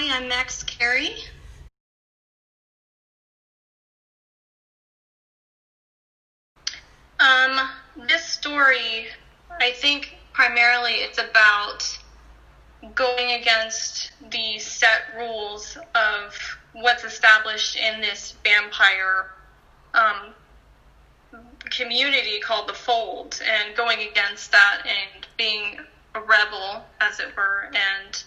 Hi, I'm Max Carrey. This story, I think primarily it's about going against the set rules of what's established in this vampire community called the Fold, and going against that and being a rebel, as it were. And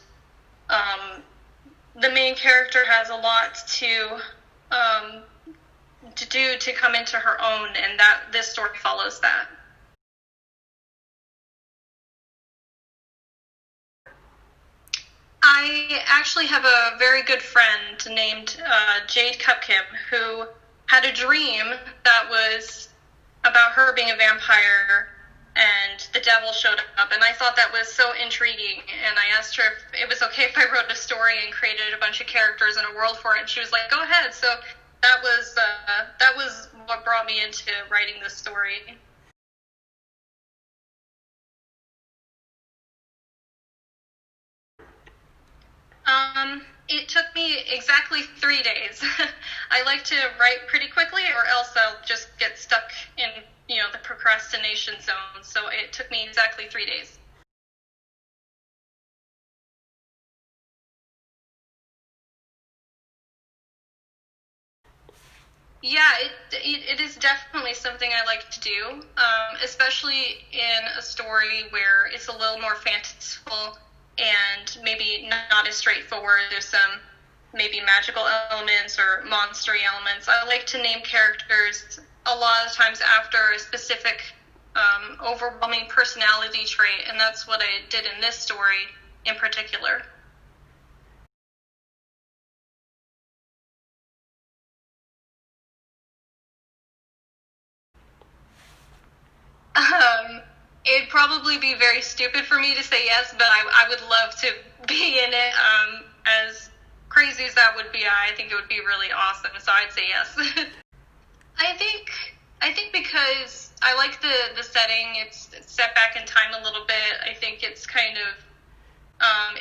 the main character has a lot to do to come into her own, and that this story follows that. I actually have a very good friend named Jade Cupkim who had a dream that was about her being a vampire and the devil showed up, and I thought that was so intriguing, and I asked her if it was okay if I wrote a story and created a bunch of characters and a world for it, and she was like, go ahead. So that was what brought me into writing this story. It took me exactly 3 days. I like to write pretty quickly, or else I'll just get stuck in, the procrastination zone. So it took me exactly 3 days. Yeah, it is definitely something I like to do, especially in a story where it's a little more fanciful and maybe not as straightforward. There's some maybe magical elements or monstery elements. I like to name characters a lot of times after a specific overwhelming personality trait, and that's what I did in this story in particular. It'd probably be very stupid for me to say yes, but I would love to be in it. As crazy as that would be, I think it would be really awesome. So I'd say yes. I think I think because I like the setting. It's set back in time a little bit. I think it's kind of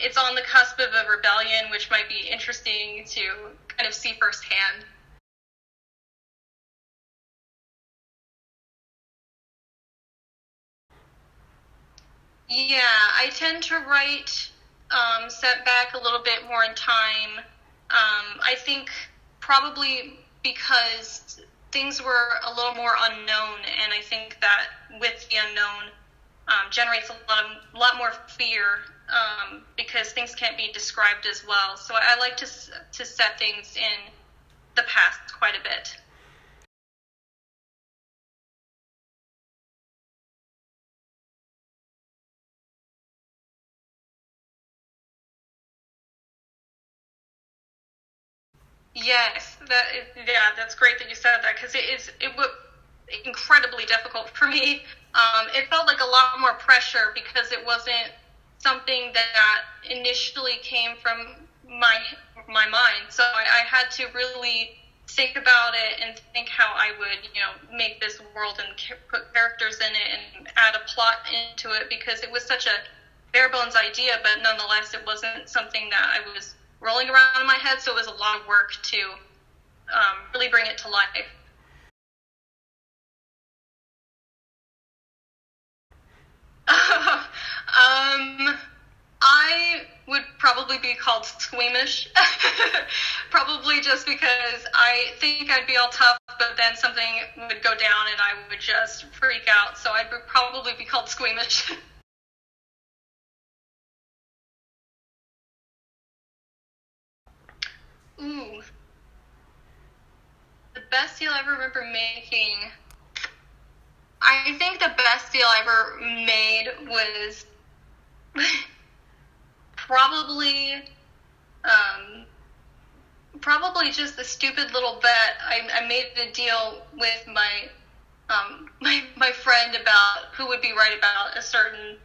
it's on the cusp of a rebellion, which might be interesting to kind of see firsthand. Yeah, I tend to write set back a little bit more in time. I think probably because things were a little more unknown, and I think that with the unknown generates a lot more fear because things can't be described as well. So I like to set things in the past quite a bit. Yes, yeah, that's great that you said that because it was incredibly difficult for me. It felt like a lot more pressure because it wasn't something that initially came from my mind. So I had to really think about it and think how I would, make this world and put characters in it and add a plot into it because it was such a bare bones idea, but nonetheless, it wasn't something that I was rolling around in my head. So it was a lot of work to really bring it to life. I would probably be called squeamish. Probably just because I think I'd be all tough, but then something would go down and I would just freak out. So I'd probably be called squeamish. Ooh, the best deal I ever remember making. I think the best deal I ever made was probably um, probably just a stupid little bet. I made a deal with my friend about who would be right about a certain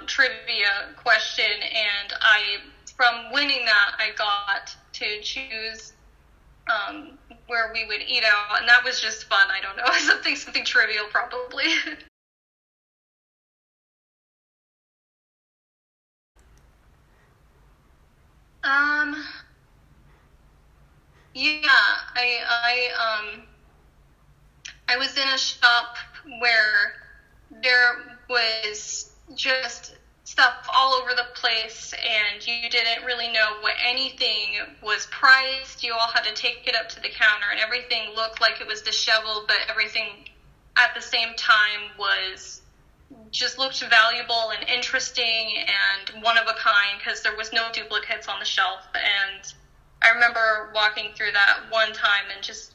trivia question, and I from winning that I got to choose where we would eat out, and that was just fun. I don't know, something trivial probably. Um, yeah, I was in a shop where there was just stuff all over the place, and you didn't really know what anything was priced. You all had to take it up to the counter, and everything looked like it was disheveled, but everything at the same time was just looked valuable and interesting and one of a kind, because there was no duplicates on the shelf. And I remember walking through that one time and just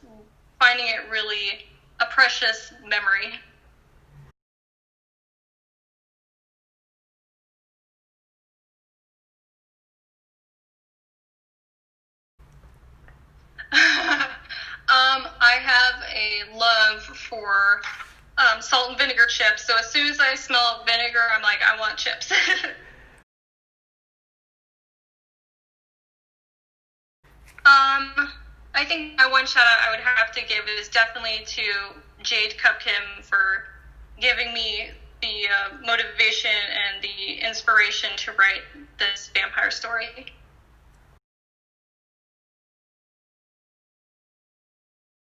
finding it really a precious memory. I have a love for salt and vinegar chips. So as soon as I smell vinegar, I'm like, I want chips. I think my one shout out I would have to give is definitely to Jade Cupkim for giving me the motivation and the inspiration to write this vampire story.